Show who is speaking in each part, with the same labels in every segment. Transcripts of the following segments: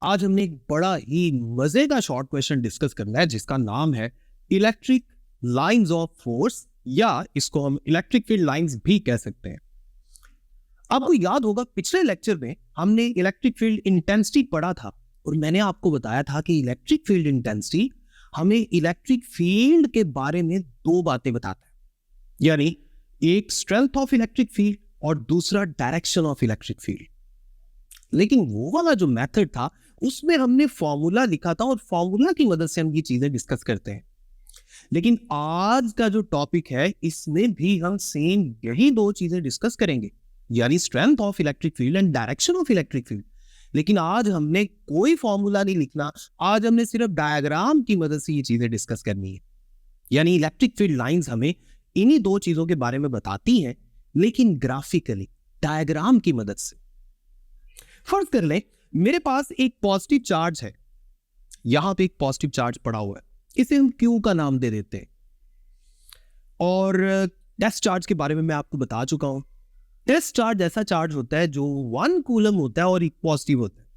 Speaker 1: आज हमने एक बड़ा ही मजे का शॉर्ट क्वेश्चन डिस्कस करना है जिसका नाम है इलेक्ट्रिक लाइंस ऑफ फोर्स, या इसको हम इलेक्ट्रिक फील्ड लाइंस भी कह सकते हैं। आपको याद होगा पिछले लेक्चर में हमने इलेक्ट्रिक फील्ड इंटेंसिटी पढ़ा था और मैंने आपको बताया था कि इलेक्ट्रिक फील्ड इंटेंसिटी हमें इलेक्ट्रिक फील्ड के बारे में दो बातें बताता है, यानी एक स्ट्रेंथ ऑफ इलेक्ट्रिक फील्ड और दूसरा डायरेक्शन ऑफ इलेक्ट्रिक फील्ड। लेकिन वो वाला जो मेथड था उसमें हमने फॉर्मूला लिखा था और फॉर्मूला की मदद से हम ये चीजें डिस्कस करते हैं। लेकिन आज का जो टॉपिक है इसमें भी हम सेम यही दो चीजें डिस्कस करेंगे, यानी strength of electric field and direction of electric field. लेकिन आज हमने कोई फॉर्मूला नहीं लिखना, आज हमने सिर्फ डायग्राम की मदद से ये चीजें डिस्कस करनी है। यानी इलेक्ट्रिक फील्ड लाइंस हमें इन्हीं दो चीजों के बारे में बताती हैं, लेकिन ग्राफिकली डायग्राम की मदद से। फर्ज कर ले मेरे पास एक पॉजिटिव चार्ज है, यहां पे एक पॉजिटिव चार्ज पड़ा हुआ है, इसे हम क्यू का नाम दे देते हैं। और टेस्ट चार्ज के बारे में मैं आपको बता चुका हूं। टेस्ट चार्ज ऐसा चार्ज होता है जो 1 कूलम होता है और एक पॉजिटिव होता है।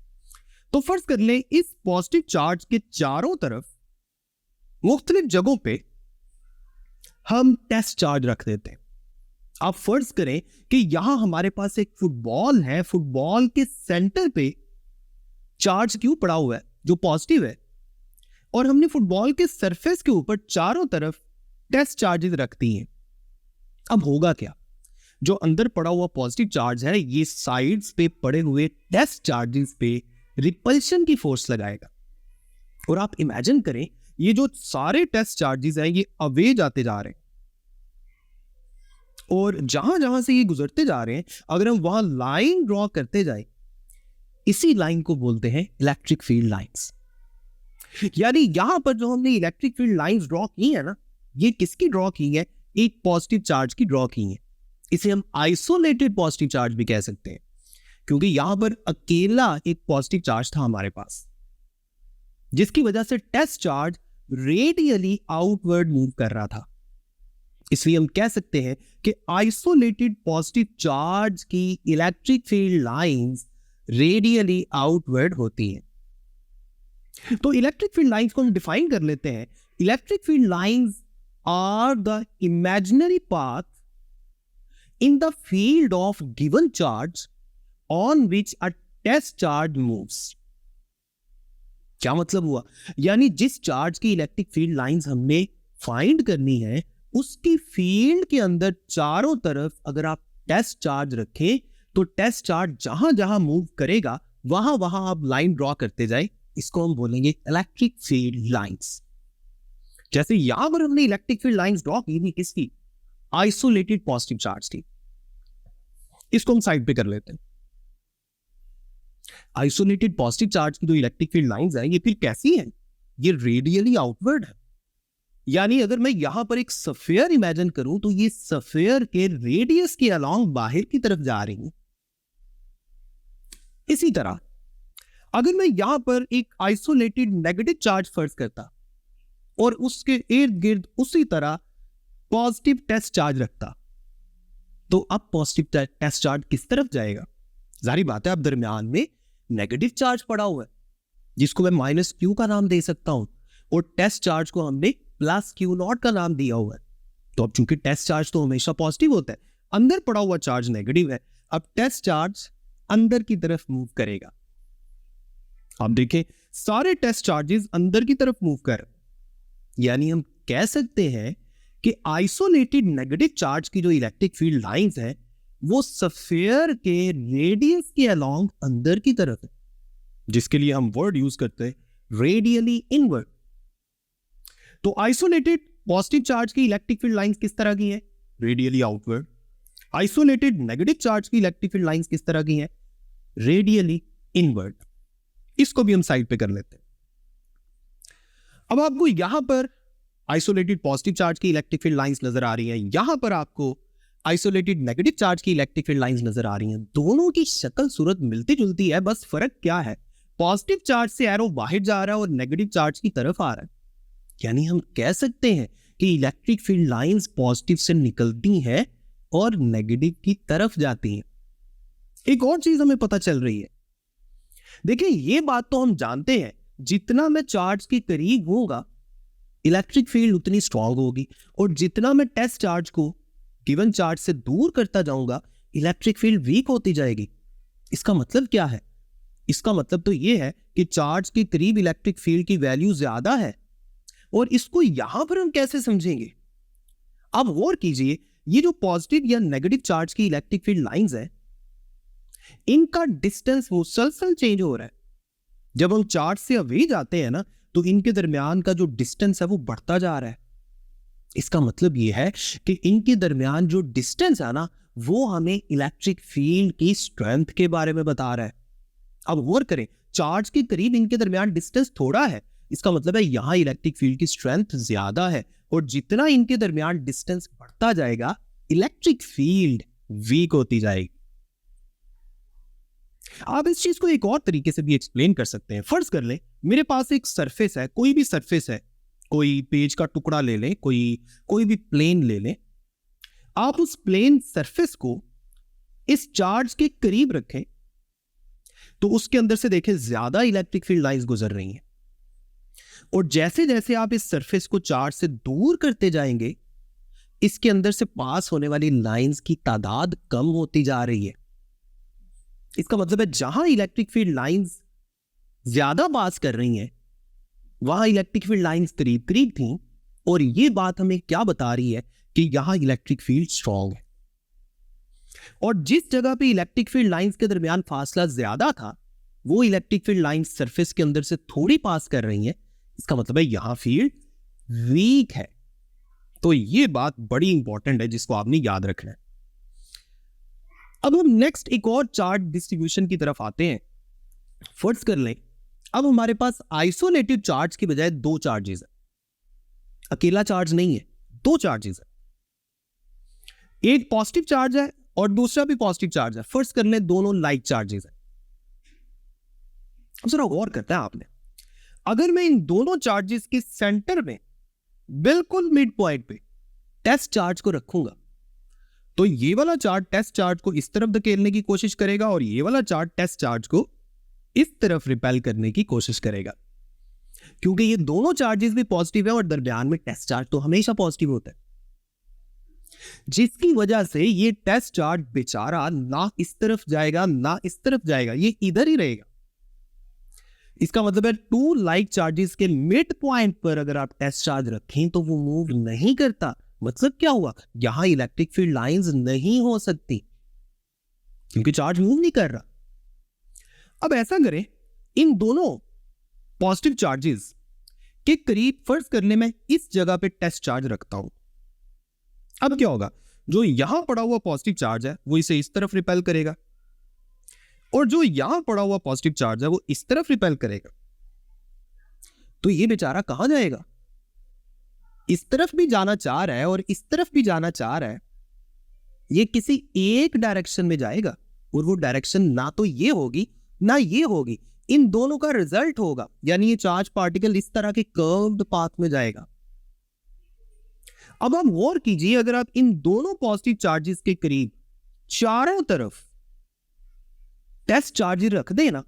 Speaker 1: तो फर्ज कर ले इस पॉजिटिव चार्ज के चारों तरफ मुख्तलिफ जगहों पे हम टेस्ट चार्ज रख देते हैं। आप फर्ज करें कि यहां हमारे पास एक फुटबॉल है, फुटबॉल के सेंटर पे चार्ज क्यू पड़ा हुआ है जो पॉजिटिव है, और हमने फुटबॉल के सरफेस के ऊपर चारों तरफ टेस्ट चार्जेस रख दी हैं। अब होगा क्या, जो अंदर पड़ा हुआ पॉजिटिव चार्ज है ये साइड्स पे पड़े हुए टेस्ट चार्जेस पे रिपल्शन की फोर्स लगाएगा। और आप इमेजिन करें ये जो सारे टेस्ट चार्जेस हैं ये अवे जाते जा रहे हैं, और जहां जहां से ये गुजरते जा रहे हैं अगर हम वहां लाइन ड्रॉ करते जाए, इसी लाइन को बोलते हैं इलेक्ट्रिक फील्ड लाइंस। यानी यहां पर जो हमने इलेक्ट्रिक फील्ड लाइंस ड्रॉ की है ना, ये किसकी ड्रॉ की है? एक पॉजिटिव चार्ज की ड्रॉ की है। इसे हम आइसोलेटेड पॉजिटिव चार्ज भी कह सकते हैं, क्योंकि यहां पर अकेला एक पॉजिटिव चार्ज था हमारे पास, जिसकी वजह से test charge radially outward move कर रहा था। इसलिए हम कह सकते हैं कि आइसोलेटेड पॉजिटिव चार्ज की electric field lines radially outward होती हैं। तो इलेक्ट्रिक फील्ड लाइंस को हम डिफाइन कर लेते हैं। Electric field lines are the imaginary path in the field of given charge on which a test charge moves. क्या मतलब हुआ? यानी जिस चार्ज की इलेक्ट्रिक फील्ड लाइंस हमने फाइंड करनी है उसकी फील्ड के अंदर चारों तरफ अगर आप टेस्ट चार्ज रखें तो टेस्ट चार्ज जहां जहां मूव करेगा वहां वहां आप लाइन ड्रॉ करते जाए, इसको हम बोलेंगे इलेक्ट्रिक फील्ड लाइंस। जैसे यहां पर हमने इलेक्ट्रिक फील्ड लाइंस ड्रॉ की थी, किसकी? आइसोलेटेड पॉजिटिव चार्ज की। इसको हम साइड पे कर लेते हैं। आइसोलेटेड पॉजिटिव चार्ज की जो इलेक्ट्रिक फील्ड लाइंस है ये फिर कैसी है? ये रेडियली आउटवर्ड है। यानी अगर मैं यहां पर एक सफेयर इमेजिन करूं तो ये सफेयर के रेडियस के अलोंग बाहर की तरफ जा रही है। इसी तरह अगर मैं यहां पर एक आइसोलेटेड नेगेटिव चार्ज फर्ज करता और उसके इर्द गिर्द उसी तरह पॉजिटिव टेस्ट चार्ज रखता, तो अब पॉजिटिव टेस्ट चार्ज किस तरफ जाएगा? जाहिर बात है अब दरमियान में नेगेटिव चार्ज पड़ा हुआ है जिसको मैं माइनस क्यू का नाम दे सकता हूं, और टेस्ट चार्ज को हमने प्लस क्यू नॉट का नाम दिया हुआ है। तो अब चूंकि टेस्ट चार्ज तो हमेशा पॉजिटिव होता है, अंदर पड़ा हुआ चार्ज नेगेटिव है, अब टेस्ट चार्ज अंदर की तरफ मूव करेगा। आप देखें सारे टेस्ट चार्जेस अंदर की तरफ मूव कर, यानी हम कह सकते हैं कि आइसोलेटेड नेगेटिव चार्ज की जो इलेक्ट्रिक फील्ड लाइंस है वो सफेयर के रेडियस के अलोंग अंदर की तरफ है, जिसके लिए हम वर्ड यूज करते हैं रेडियली इनवर्ड। तो आइसोलेटेड पॉजिटिव चार्ज की इलेक्ट्रिक फील्ड लाइंस किस तरह की है? Radially outward. Isolated negative charge की इलेक्ट्रिक फील्ड लाइंस किस तरह की है? Radially inward. इसको भी हम साइड पे कर लेते हैं। अब आपको यहां पर आइसोलेटेड पॉजिटिव चार्ज की इलेक्ट्रिक फील्ड लाइंस नजर आ रही हैं, यहां पर आपको आइसोलेटेड नेगेटिव चार्ज की इलेक्ट्रिक फील्ड लाइंस नजर आ रही हैं। दोनों की शक्ल सूरत मिलती जुलती है, बस फर्क क्या है? पॉजिटिव चार्ज से एरो बाहर जा रहा है और नेगेटिव चार्ज की तरफ आ रहा है। यानी हम कह सकते हैं कि इलेक्ट्रिक फील्ड लाइंस पॉजिटिव से निकलती हैं और नेगेटिव की तरफ जाती हैं। एक और चीज हमें पता चल रही है, देखिए ये बात तो हम जानते हैं, जितना मैं चार्ज के करीब होगा इलेक्ट्रिक फील्ड उतनी स्ट्रांग होगी, और जितना मैं टेस्ट चार्ज को गिवन चार्ज से दूर करता जाऊंगा इलेक्ट्रिक फील्ड वीक होती जाएगी। इसका मतलब क्या है? इसका मतलब तो यह है कि चार्ज के करीब इलेक्ट्रिक फील्ड की वैल्यू ज्यादा है। और इसको यहां पर हम कैसे समझेंगे? अब गौर कीजिए, ये जो पॉजिटिव या नेगेटिव चार्ज की इलेक्ट्रिक फील्ड लाइंस है, इनका डिस्टेंस मुसलसल चेंज हो रहा है। जब हम चार्ज से अवे जाते हैं ना, तो इनके दरमियान का जो डिस्टेंस है वो बढ़ता जा रहा है। इसका मतलब यह है कि इनके दरमियान जो डिस्टेंस है ना, वो हमें इलेक्ट्रिक फील्ड की स्ट्रेंथ के बारे में बता रहा है। अब गौर करें, चार्ज के करीब इनके दरमियान डिस्टेंस थोड़ा है, इसका मतलब है यहां इलेक्ट्रिक फील्ड की स्ट्रेंथ ज्यादा है, और जितना इनके दरमियान डिस्टेंस बढ़ता जाएगा इलेक्ट्रिक फील्ड वीक होती जाएगी। आप इस चीज को एक और तरीके से भी एक्सप्लेन कर सकते हैं। फर्ज कर लें मेरे पास एक सरफेस है, कोई भी सरफेस है, कोई पेज का टुकड़ा ले लें, कोई भी प्लेन ले लें। आप उस प्लेन सरफेस को इस चार्ज के करीब रखें तो उसके अंदर से देखें ज्यादा इलेक्ट्रिक फील्ड लाइंस गुजर रही हैं, और जैसे जैसे आप इस सरफेस को चार्ज से दूर करते जाएंगे इसके अंदर से पास होने वाली लाइंस की तादाद कम होती जा रही है। इसका मतलब है जहां इलेक्ट्रिक फील्ड लाइंस ज्यादा पास कर रही हैं वहां इलेक्ट्रिक फील्ड लाइंस करीब करीब थी, और यह बात हमें क्या बता रही है कि यहां इलेक्ट्रिक फील्ड स्ट्रांग है। और जिस जगह पे इलेक्ट्रिक फील्ड लाइंस के दरमियान फासला ज्यादा था वो इलेक्ट्रिक फील्ड लाइंस सरफेस के अंदर से थोड़ी पास कर रही हैं, इसका मतलब है यहां फील्ड वीक है। तो यह बात बड़ी इंपॉर्टेंट है जिसको आपने याद रखना है। अब हम नेक्स्ट एक और चार्ज डिस्ट्रीब्यूशन की तरफ आते हैं। फर्ज कर लें अब हमारे पास आइसोलेटेड चार्ज की बजाय दो चार्जेस है, अकेला चार्ज नहीं है, दो चार्जेस है। एक पॉजिटिव चार्ज है और दूसरा भी पॉजिटिव चार्ज है। फर्ज कर लें दोनों लाइक चार्जेस है। अब जरा गौर करते हैं आपने, अगर मैं इन दोनों चार्जेस के सेंटर में बिल्कुल मिड पॉइंट पे टेस्ट चार्ज को रखूंगा तो ये वाला चार्ज टेस्ट चार्ज को इस तरफ धकेलने की कोशिश करेगा और ये वाला चार्ज टेस्ट चार्ज को इस तरफ रिपेल करने की कोशिश करेगा, क्योंकि ये दोनों चार्जेस भी पॉजिटिव है और दरमियान में टेस्ट चार्ज तो हमेशा पॉजिटिव होता है, जिसकी वजह से ये टेस्ट चार्ज बेचारा ना इस तरफ जाएगा ना इस तरफ जाएगा, ये इधर ही रहेगा। इसका मतलब है टू लाइक चार्जेस के मिड पॉइंट पर अगर आप टेस्ट चार्ज रखें तो वो मूव नहीं करता। मतलब क्या हुआ, यहां इलेक्ट्रिक फील्ड लाइंस नहीं हो सकती क्योंकि चार्ज मूव नहीं कर रहा। अब ऐसा करें, इन दोनों पॉजिटिव चार्जेस के करीब फर्ज करने में इस जगह पे टेस्ट चार्ज रखता हूं। अब क्या होगा, जो यहां पड़ा हुआ पॉजिटिव चार्ज है वो इसे इस तरफ रिपेल करेगा, और जो यहां पड़ा हुआ पॉजिटिव चार्ज है वो इस तरफ रिपेल करेगा। तो ये बेचारा कहां जाएगा, इस तरफ भी जाना चाह रहा है और इस तरफ भी जाना चाह रहा है, ये किसी एक डायरेक्शन में जाएगा, और वो डायरेक्शन ना तो ये होगी ना ये होगी, इन दोनों का रिजल्ट होगा, यानी ये चार्ज पार्टिकल इस तरह के कर्व्ड पाथ में जाएगा। अब हम गौर कीजिए, अगर आप इन दोनों पॉजिटिव चार्जेस के करीब चारों तरफ टेस्ट चार्जेस रख देना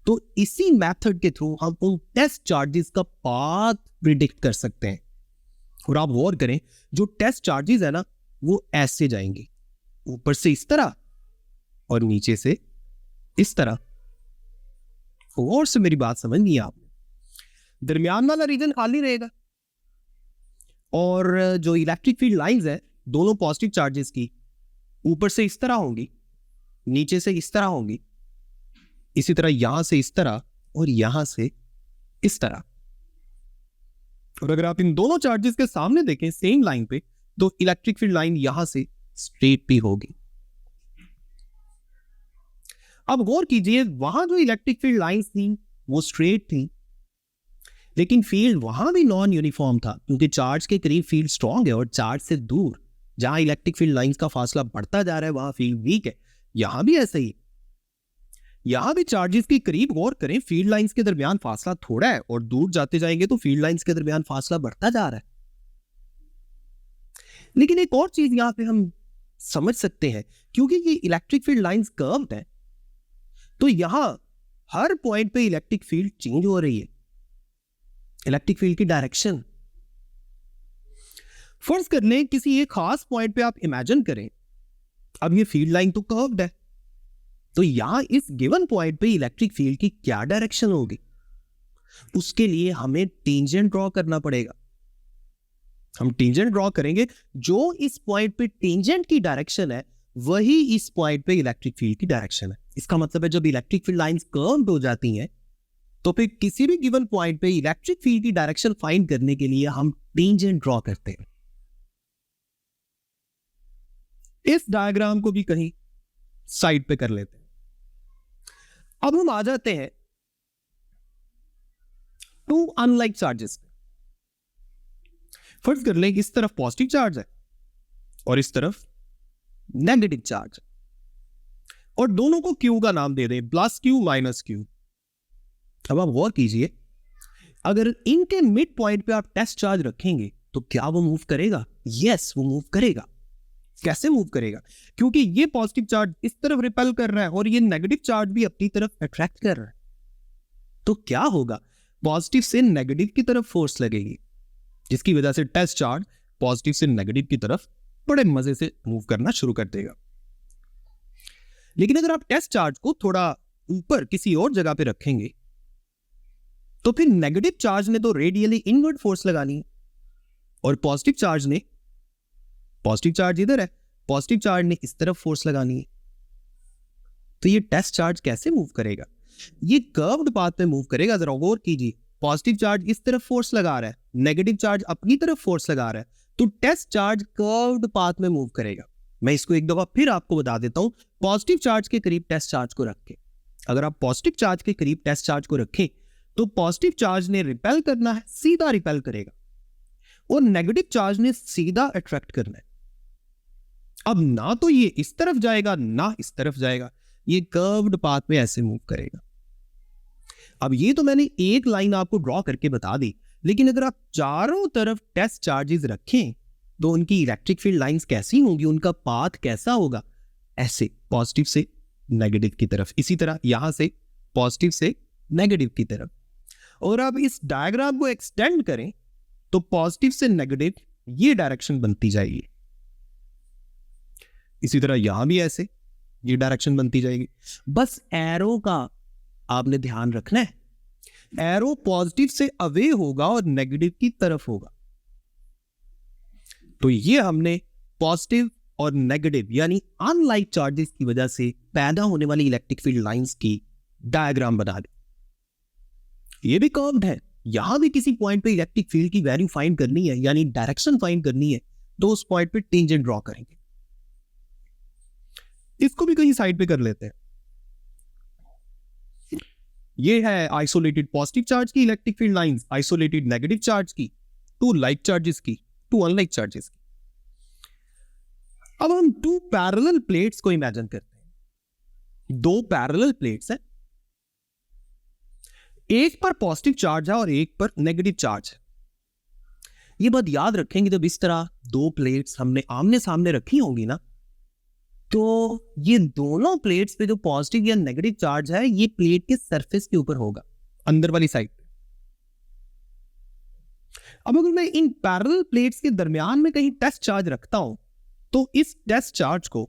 Speaker 1: तो इसी मेथड के थ्रू हम उन टेस्ट चार्जेस का पाथ प्रिडिक्ट कर सकते हैं। और आप गौर करें, जो टेस्ट चार्जेस है ना वो ऐसे जाएंगे, ऊपर से इस तरह और नीचे से इस तरह। और से मेरी बात समझ नहीं आपने, दरमियान वाला रीजन खाली रहेगा और जो इलेक्ट्रिक फील्ड लाइंस है दोनों पॉजिटिव चार्जेस की ऊपर से इस तरह होंगी, नीचे से इस तरह होंगी, इसी तरह यहां से इस तरह और यहां से इस तरह। और अगर आप इन दोनों चार्जेस के सामने देखें सेम लाइन पे तो इलेक्ट्रिक फील्ड लाइन यहां से स्ट्रेट भी होगी। अब गौर कीजिए, वहां जो इलेक्ट्रिक फील्ड लाइंस थी वो स्ट्रेट थी, लेकिन फील्ड वहां भी नॉन यूनिफॉर्म था, क्योंकि चार्ज के करीब फील्ड स्ट्रांग है और चार्ज से दूर जहां इलेक्ट्रिक फील्ड लाइंस का फासला बढ़ता जा रहा है वहां फील्ड वीक है। यहां भी ऐसा ही, यहां भी चार्जेस के करीब गौर करें फील्ड लाइंस के दरमियान फासला थोड़ा है और दूर जाते जाएंगे तो फील्ड लाइंस के दरमियान फासला बढ़ता जा रहा है। लेकिन एक और चीज यहां पे हम समझ सकते हैं, क्योंकि ये इलेक्ट्रिक फील्ड लाइंस कर्व्ड है तो यहां हर पॉइंट पे इलेक्ट्रिक फील्ड चेंज हो रही है, इलेक्ट्रिक फील्ड की डायरेक्शन। फर्ज कर लें किसी एक खास पॉइंट पे आप इमेजिन करें, अब ये फील्ड लाइन तो कर्व्ड है, तो यहां इस गिवन पॉइंट पे इलेक्ट्रिक फील्ड की क्या डायरेक्शन होगी, उसके लिए हमें टेंजेंट ड्रॉ करना पड़ेगा। हम टेंजेंट ड्रॉ करेंगे, जो इस पॉइंट पे टेंजेंट की डायरेक्शन है वही इस पॉइंट पे इलेक्ट्रिक फील्ड की डायरेक्शन है। इसका मतलब है जब इलेक्ट्रिक फील्ड लाइंस कर्व्ड हो जाती हैं तो फिर किसी भी गिवन पॉइंट पे इलेक्ट्रिक फील्ड की डायरेक्शन फाइंड करने के लिए हम टेंजेंट ड्रॉ करते हैं। इस डायग्राम को भी कहीं साइड पे कर लेते हैं। अब हम आ जाते हैं टू अनलाइक चार्जेस। फर्ज कर लें इस तरफ पॉजिटिव चार्ज है और इस तरफ नेगेटिव चार्ज है, और दोनों को क्यू का नाम दे दें, प्लस क्यू माइनस क्यू। अब आप गौर कीजिए, अगर इनके मिड पॉइंट पे आप टेस्ट चार्ज रखेंगे तो क्या वो मूव करेगा? यस, वो मूव करेगा। कैसे मूव करेगा? क्योंकि ये पॉजिटिव चार्ज इस तरफ रिपेल कर रहा है और ये नेगेटिव चार्ज भी अपनी तरफ अट्रैक्ट कर रहा है। तो क्या होगा? पॉजिटिव से नेगेटिव की तरफ फोर्स लगेगी, जिसकी वजह से टेस्ट चार्ज पॉजिटिव से नेगेटिव की तरफ बड़े मजे से मूव करना शुरू कर देगा। लेकिन अगर आप टेस्ट चार्ज को थोड़ा ऊपर किसी और जगह पे रखेंगे तो फिर नेगेटिव चार्ज ने तो रेडियली इनवर्ड फोर्स लगानी है और पॉजिटिव चार्ज ने, पॉजिटिव चार्ज इधर है, पॉजिटिव चार्ज ने इस तरफ फोर्स लगानी है। तो ये टेस्ट चार्ज कैसे मूव करेगा? ये कर्व्ड पाथ पे मूव करेगा। जरा गौर कीजिए, पॉजिटिव चार्ज इस तरफ फोर्स लगा रहा है, नेगेटिव चार्ज अपनी तरफ फोर्स लगा रहा है, तो टेस्ट चार्ज कर्व्ड पाथ में मूव करेगा। मैं इसको एक दफा फिर आपको बता देता हूं। पॉजिटिव चार्ज के करीब टेस्ट चार्ज को रखें, अगर आप पॉजिटिव चार्ज के करीब टेस्ट चार्ज को रखें तो पॉजिटिव चार्ज ने रिपेल करना है, सीधा रिपेल करेगा, और नेगेटिव चार्ज ने सीधा अट्रैक्ट करना है। अब ना तो ये इस तरफ जाएगा ना इस तरफ जाएगा, ये कर्व्ड पाथ में ऐसे मूव करेगा। अब ये तो मैंने एक लाइन आपको ड्रॉ करके बता दी, लेकिन अगर आप चारों तरफ टेस्ट चार्जेस रखें तो उनकी इलेक्ट्रिक फील्ड लाइंस कैसी होंगी, उनका पाथ कैसा होगा? ऐसे पॉजिटिव से नेगेटिव की तरफ, इसी तरह यहां से पॉजिटिव से नेगेटिव की तरफ। और अब इस डायग्राम को एक्सटेंड करें तो पॉजिटिव से नेगेटिव ये डायरेक्शन बनती जाएगी, इसी तरह यहां भी ऐसे ये डायरेक्शन बनती जाएगी। बस एरो का आपने ध्यान रखना है, एरो पॉजिटिव से अवे होगा और नेगेटिव की तरफ होगा। तो ये हमने पॉजिटिव और नेगेटिव यानी अनलाइक चार्जेस की वजह से पैदा होने वाली इलेक्ट्रिक फील्ड लाइंस की डायग्राम बना दी। ये भी कर्व्ड है, यहां भी किसी पॉइंट पे इलेक्ट्रिक फील्ड की वैल्यू फाइंड करनी है यानी डायरेक्शन फाइंड करनी है, तो उस पॉइंट पे टेंजेंट ड्रॉ करेंगे। इसको भी कहीं साइड पे कर लेते हैं। ये है आइसोलेटेड पॉजिटिव चार्ज की electric field lines, isolated negative charge की, टू लाइक चार्जेस की, टू अनलाइक चार्जेस की। अब हम टू पैरेलल प्लेट्स को इमेजिन करते हैं। दो पैरेलल प्लेट्स हैं, एक पर पॉजिटिव चार्ज है और एक पर नेगेटिव चार्ज है। ये बात याद रखेंगे, जब इस तरह दो प्लेट्स हमने आमने सामने रखी होंगी ना, तो ये दोनों प्लेट्स पे जो पॉजिटिव या नेगेटिव चार्ज है ये प्लेट के सरफेस के ऊपर होगा, अंदर वाली साइड पे। अब अगर मैं इन पैरेलल प्लेट्स के दरमियान में कहीं टेस्ट चार्ज रखता हूं तो इस टेस्ट चार्ज को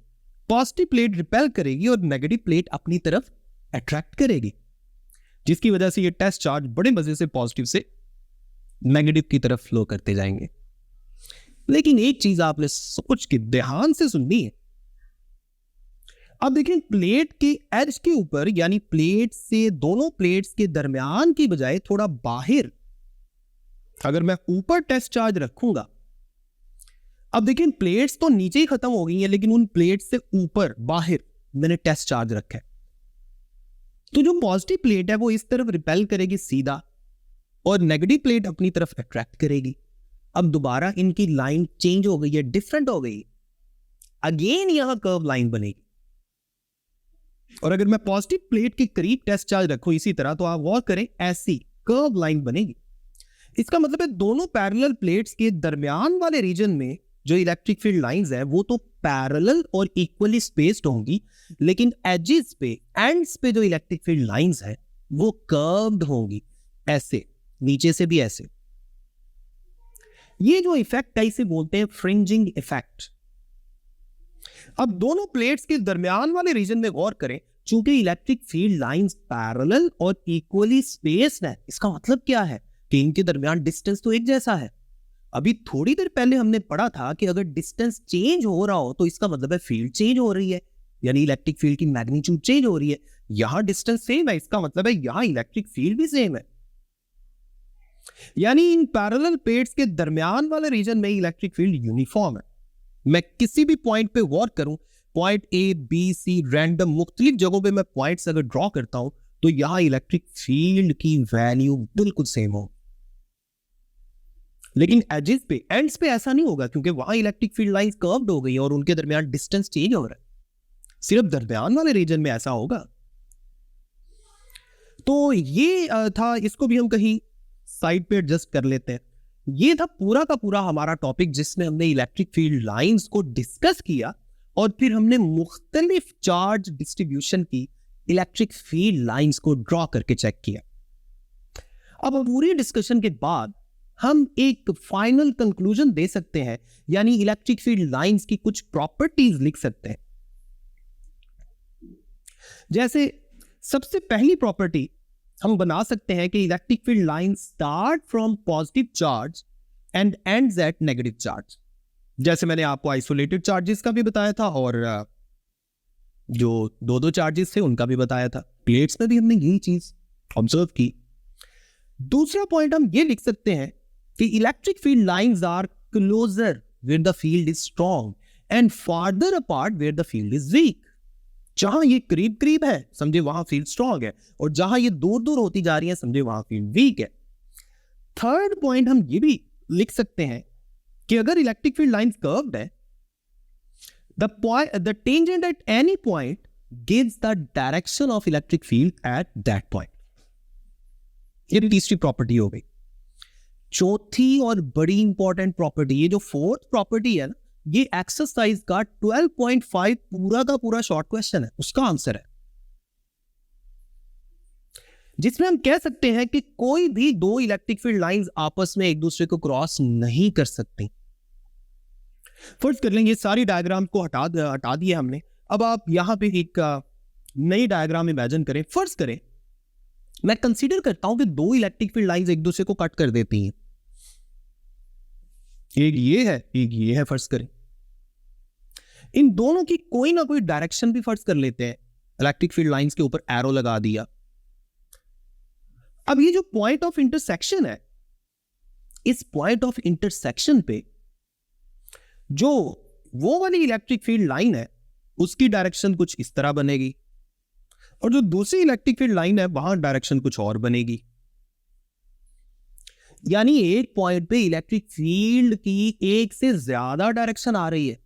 Speaker 1: पॉजिटिव प्लेट रिपेल करेगी और नेगेटिव प्लेट अपनी तरफ अट्रैक्ट करेगी, जिसकी वजह से ये टेस्ट चार्ज बड़े मजे से पॉजिटिव से नेगेटिव की तरफ फ्लो करते जाएंगे। लेकिन एक चीज आपने सोच के ध्यान से सुननी है। अब देखिए, प्लेट के एज के ऊपर यानी प्लेट से दोनों प्लेट्स के दरमियान की बजाय थोड़ा बाहर अगर मैं ऊपर टेस्ट चार्ज रखूंगा, अब देखिए प्लेट्स तो नीचे ही खत्म हो गई हैं, लेकिन उन प्लेट्स से ऊपर बाहर मैंने टेस्ट चार्ज रखा है, तो जो पॉजिटिव प्लेट है वो इस तरफ रिपेल करेगी सीधा और नेगेटिव प्लेट अपनी तरफ अट्रैक्ट करेगी। अब दोबारा इनकी लाइन चेंज हो गई है, डिफरेंट हो गई, अगेन यहां कर्व लाइन बनेगी। और अगर मैं पॉजिटिव प्लेट के करीब टेस्ट चार्ज रखूं इसी तरह, तो आप गौर करें ऐसी कर्व लाइन बनेगी। इसका मतलब है दोनों पैरेलल प्लेट्स के दरमियान वाले रीजन में जो इलेक्ट्रिक फील्ड लाइंस है वो तो पैरेलल और इक्वली स्पेस्ड होंगी, लेकिन एजेस पे, एंड्स पे जो इलेक्ट्रिक फील्ड लाइंस है वो कर्व्ड होंगी, ऐसे, नीचे से भी ऐसे। ये जो इफेक्ट है इसे बोलते हैं फ्रिंजिंग इफेक्ट। अब दोनों प्लेट्स के दरमियान वाले रीजन में गौर करें, चूंकि इलेक्ट्रिक फील्ड लाइंस पैरेलल और इक्वली स्पेस्ड है, इसका मतलब क्या है कि इनके दरमियान डिस्टेंस तो एक जैसा है। अभी थोड़ी देर पहले हमने पढ़ा था कि अगर डिस्टेंस चेंज हो रहा हो तो इसका मतलब है फील्ड चेंज हो रही है, यानी इलेक्ट्रिक फील्ड की मैग्नीट्यूड चेंज हो रही है। यहां डिस्टेंस सेम है, इसका मतलब है यहां इलेक्ट्रिक फील्ड भी सेम है, यानी इन पैरेलल प्लेट्स के दरमियान वाले रीजन में इलेक्ट्रिक फील्ड यूनिफॉर्म है। मैं किसी भी पॉइंट पे गौर करूं, point A B C random मुख्तलिफ जगहों पे मैं पॉइंट्स अगर ड्रॉ करता हूं तो यहां इलेक्ट्रिक फील्ड की वैल्यू बिल्कुल सेम हो, लेकिन एजेस पे, एंड्स पे ऐसा नहीं होगा, क्योंकि वहां इलेक्ट्रिक फील्ड लाइंस कर्व्ड हो गई और उनके दरमियान डिस्टेंस चेंज हो रहा है। सिर्फ दरमियान वाले रीजन में ऐसा होगा। तो ये था, इसको भी हम कहीं साइड पे एडजस्ट कर लेते हैं। ये था पूरा का पूरा हमारा टॉपिक जिसमें हमने इलेक्ट्रिक फील्ड लाइंस को डिस्कस किया और फिर हमने मुख्तलिफ चार्ज डिस्ट्रीब्यूशन की इलेक्ट्रिक फील्ड लाइंस को ड्रॉ करके चेक किया। अब पूरी डिस्कशन के बाद हम एक फाइनल कंक्लूजन दे सकते हैं, यानी इलेक्ट्रिक फील्ड लाइंस की कुछ प्रॉपर्टीज लिख सकते हैं। जैसे सबसे पहली प्रॉपर्टी हम बना सकते हैं कि electric field line start from positive charge and ends at negative charge. जैसे मैंने आपको आइसोलेटेड चार्जेस का भी बताया था और जो दो दो चार्जेस थे उनका भी बताया था। प्लेट्स में भी हमने यही चीज ऑब्जर्व की। दूसरा पॉइंट हम ये लिख सकते हैं कि electric field lines are closer where the field is strong and farther apart where the field is weak. जहां ये करीब करीब है समझे वहां फील्ड स्ट्रॉन्ग है, और जहां ये दूर दूर होती जा रही है समझे वहां फील्ड वीक है। थर्ड पॉइंट हम ये भी लिख सकते हैं कि अगर इलेक्ट्रिक फील्ड लाइंस कर्व्ड है, the tangent at any point gives the direction of electric field at that point। ये तीसरी प्रॉपर्टी हो गई। चौथी और बड़ी इंपॉर्टेंट प्रॉपर्टी, ये जो फोर्थ प्रॉपर्टी है ना, ये एक्सरसाइज का 12.5 पूरा का पूरा शॉर्ट क्वेश्चन है, उसका आंसर है, जिसमें हम कह सकते हैं कि कोई भी दो इलेक्ट्रिक फील्ड लाइंस आपस में एक दूसरे को क्रॉस नहीं कर सकती। फर्स्ट कर लेंगे, सारी डायग्राम को हटा दिए हमने। अब आप यहां पे एक नई डायग्राम इमेजिन करें। फर्स्ट करें, मैं कंसीडर करता हूं कि दो इलेक्ट्रिक फील्ड लाइंस एक दूसरे को कट कर देती हैं। एक ये है, एक ये है। फर्स्ट करें, इन दोनों की कोई ना कोई डायरेक्शन भी फर्स्ट कर लेते हैं। इलेक्ट्रिक फील्ड लाइंस के ऊपर एरो लगा दिया। अब ये जो पॉइंट ऑफ इंटरसेक्शन है, इस पॉइंट ऑफ इंटरसेक्शन पे जो वो वाली इलेक्ट्रिक फील्ड लाइन है उसकी डायरेक्शन कुछ इस तरह बनेगी, और जो दूसरी इलेक्ट्रिक फील्ड लाइन है वहां डायरेक्शन कुछ और बनेगी। यानी एक पॉइंट पे इलेक्ट्रिक फील्ड की एक से ज्यादा डायरेक्शन आ रही है।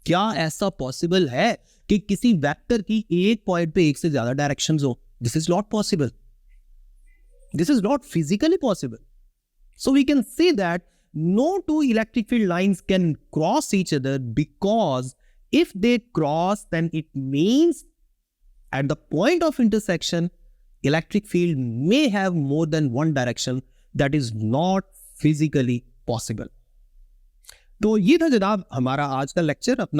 Speaker 1: क्या ऐसा पॉसिबल है कि किसी वेक्टर की एक पॉइंट पे एक से ज्यादा डायरेक्शंस हो? This is not possible, this is not physically possible. So we can say that no two electric field lines can cross each other, because if they cross then it means at the point of intersection electric field may have more than one direction that is not physically possible। तो ये था जनाब हमारा आज का lecture. अपना